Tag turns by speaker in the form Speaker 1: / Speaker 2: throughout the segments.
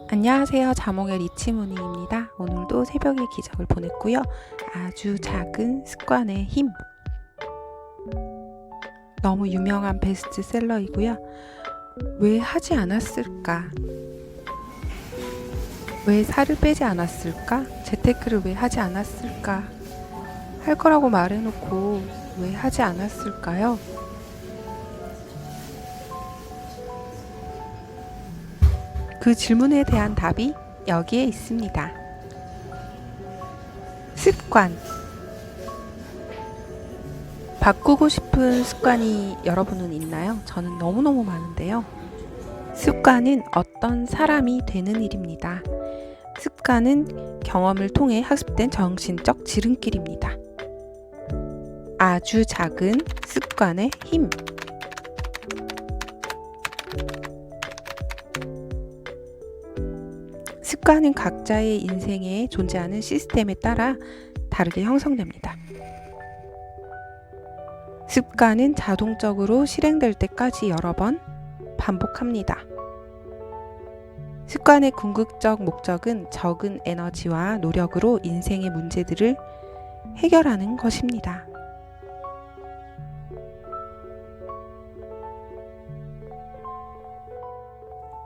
Speaker 1: 안녕하세요. 자몽의 리치무늬입니다. 오늘도 새벽의 기적을 보냈고요. 아주 작은 습관의 힘. 너무 유명한 베스트셀러이고요. 왜 하지 않았을까? 왜 살을 빼지 않았을까? 재테크를 왜 하지 않았을까? 할 거라고 말해놓고 왜 하지 않았을까요? 그 질문에 대한 답이 여기에 있습니다. 습관. 바꾸고 싶은 습관이 여러분은 있나요? 저는 너무너무 많은데요. 습관은 어떤 사람이 되는 일입니다. 습관은 경험을 통해 학습된 정신적 지름길입니다. 아주 작은 습관의 힘. 습관은 각자의 인생에 존재하는 시스템에 따라 다르게 형성됩니다. 습관은 자동적으로 실행될 때까지 여러 번 반복합니다. 습관의 궁극적 목적은 적은 에너지와 노력으로 인생의 문제들을 해결하는 것입니다.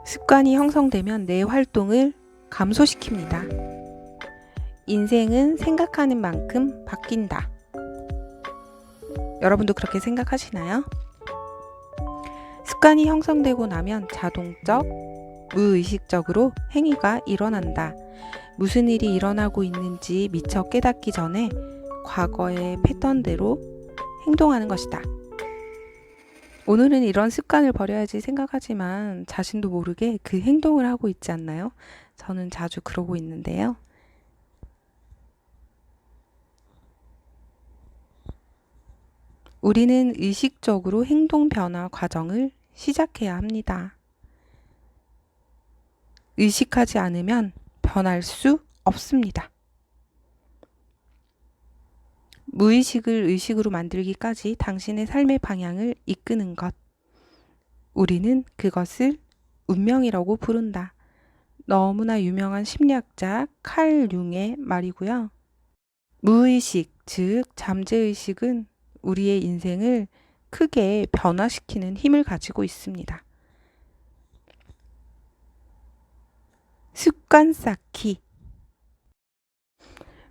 Speaker 1: 습관이 형성되면 내 활동을 감소시킵니다. 인생은 생각하는 만큼 바뀐다. 여러분도 그렇게 생각하시나요? 습관이 형성되고 나면 자동적, 무의식적으로 행위가 일어난다. 무슨 일이 일어나고 있는지 미처 깨닫기 전에 과거의 패턴대로 행동하는 것이다. 오늘은 이런 습관을 버려야지 생각하지만 자신도 모르게 그 행동을 하고 있지 않나요? 저는 자주 그러고 있는데요. 우리는 의식적으로 행동 변화 과정을 시작해야 합니다. 의식하지 않으면 변할 수 없습니다. 무의식을 의식으로 만들기까지 당신의 삶의 방향을 이끄는 것. 우리는 그것을 운명이라고 부른다. 너무나 유명한 심리학자 칼 융의 말이고요. 무의식, 즉 잠재의식은 우리의 인생을 크게 변화시키는 힘을 가지고 있습니다. 습관 쌓기.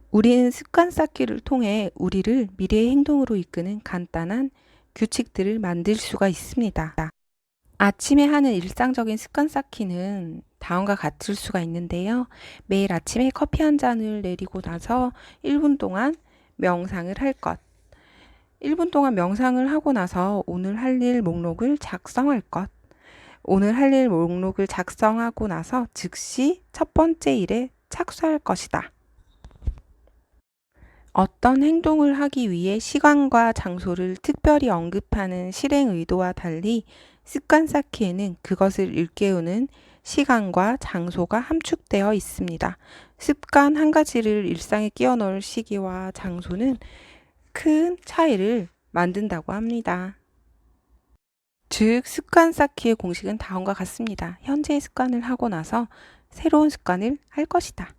Speaker 1: 우리는 습관 쌓기를 통해 우리를 미래의 행동으로 이끄는 간단한 규칙들을 만들 수가 있습니다. 아침에 하는 일상적인 습관 쌓기는 다음과 같을 수가 있는데요. 매일 아침에 커피 한 잔을 내리고 나서 1분 동안 명상을 할 것. 1분 동안 명상을 하고 나서 오늘 할 일 목록을 작성할 것. 오늘 할 일 목록을 작성하고 나서 즉시 첫 번째 일에 착수할 것이다. 어떤 행동을 하기 위해 시간과 장소를 특별히 언급하는 실행 의도와 달리 습관 쌓기에는 그것을 일깨우는 시간과 장소가 함축되어 있습니다. 습관 한 가지를 일상에 끼워 넣을 시기와 장소는 큰 차이를 만든다고 합니다. 즉, 습관 쌓기의 공식은 다음과 같습니다. 현재의 습관을 하고 나서 새로운 습관을 할 것이다.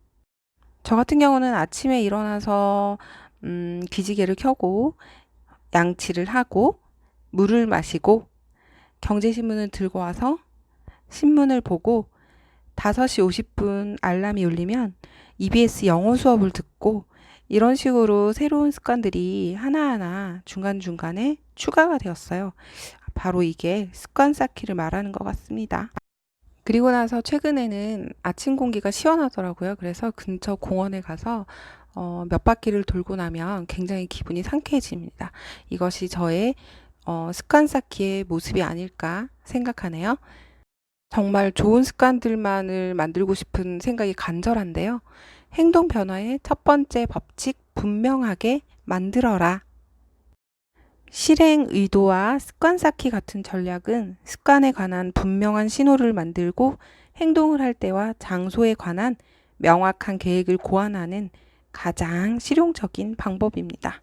Speaker 1: 저 같은 경우는 아침에 일어나서 기지개를 켜고 양치를 하고 물을 마시고 경제신문을 들고 와서 신문을 보고 5시 50분 알람이 울리면 EBS 영어 수업을 듣고 이런 식으로 새로운 습관들이 하나하나 중간중간에 추가가 되었어요. 바로 이게 습관 쌓기를 말하는 것 같습니다. 그리고 나서 최근에는 아침 공기가 시원하더라고요. 그래서 근처 공원에 가서 몇 바퀴를 돌고 나면 굉장히 기분이 상쾌해집니다. 이것이 저의 습관 쌓기의 모습이 아닐까 생각하네요. 정말 좋은 습관들만을 만들고 싶은 생각이 간절한데요. 행동 변화의 첫 번째 법칙, 분명하게 만들어라. 실행 의도와 습관 쌓기 같은 전략은 습관에 관한 분명한 신호를 만들고 행동을 할 때와 장소에 관한 명확한 계획을 고안하는 가장 실용적인 방법입니다.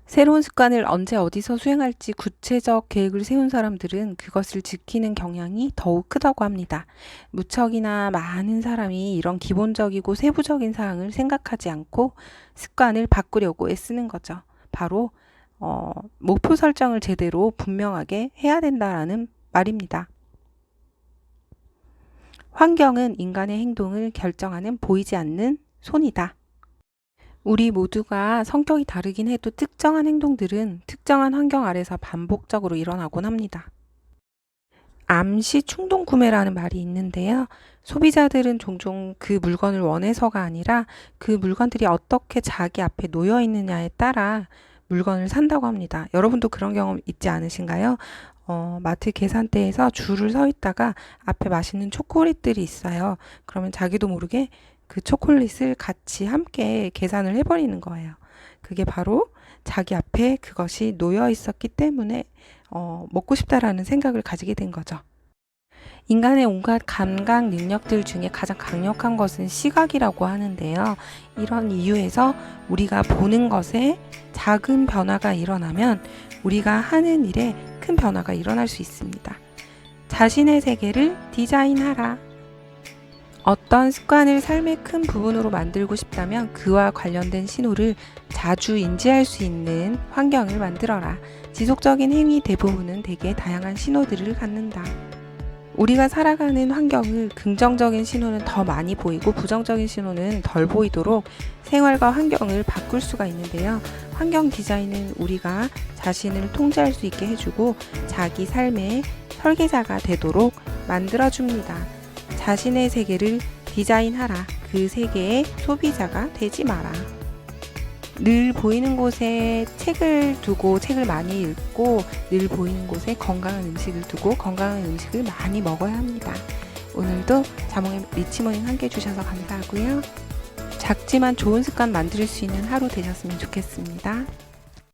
Speaker 1: 새로운 습관을 언제 어디서 수행할지 구체적 계획을 세운 사람들은 그것을 지키는 경향이 더욱 크다고 합니다. 무척이나 많은 사람이 이런 기본적이고 세부적인 사항을 생각하지 않고 습관을 바꾸려고 애쓰는 거죠. 바로 목표 설정을 제대로 분명하게 해야 된다라는 말입니다. 환경은 인간의 행동을 결정하는 보이지 않는 손이다. 우리 모두가 성격이 다르긴 해도 특정한 행동들은 특정한 환경 아래서 반복적으로 일어나곤 합니다. 암시 충동 구매라는 말이 있는데요. 소비자들은 종종 그 물건을 원해서가 아니라 그 물건들이 어떻게 자기 앞에 놓여 있느냐에 따라 물건을 산다고 합니다. 여러분도 그런 경험 있지 않으신가요? 마트 계산대에서 줄을 서 있다가 앞에 맛있는 초콜릿들이 있어요. 그러면 자기도 모르게 그 초콜릿을 같이 함께 계산을 해버리는 거예요. 그게 바로 자기 앞에 그것이 놓여 있었기 때문에 먹고 싶다라는 생각을 가지게 된 거죠. 인간의 온갖 감각 능력들 중에 가장 강력한 것은 시각이라고 하는데요. 이런 이유에서 우리가 보는 것에 작은 변화가 일어나면 우리가 하는 일에 큰 변화가 일어날 수 있습니다. 자신의 세계를 디자인하라. 어떤 습관을 삶의 큰 부분으로 만들고 싶다면 그와 관련된 신호를 자주 인지할 수 있는 환경을 만들어라. 지속적인 행위 대부분은 대개 다양한 신호들을 갖는다. 우리가 살아가는 환경을 긍정적인 신호는 더 많이 보이고 부정적인 신호는 덜 보이도록 생활과 환경을 바꿀 수가 있는데요. 환경 디자인은 우리가 자신을 통제할 수 있게 해주고 자기 삶의 설계자가 되도록 만들어줍니다. 자신의 세계를 디자인하라. 그 세계의 소비자가 되지 마라. 늘 보이는 곳에 책을 두고 책을 많이 읽고 늘 보이는 곳에 건강한 음식을 두고 건강한 음식을 많이 먹어야 합니다. 오늘도 자몽의 리치모닝 함께 해주셔서 감사하고요. 작지만 좋은 습관 만들 수 있는 하루 되셨으면 좋겠습니다.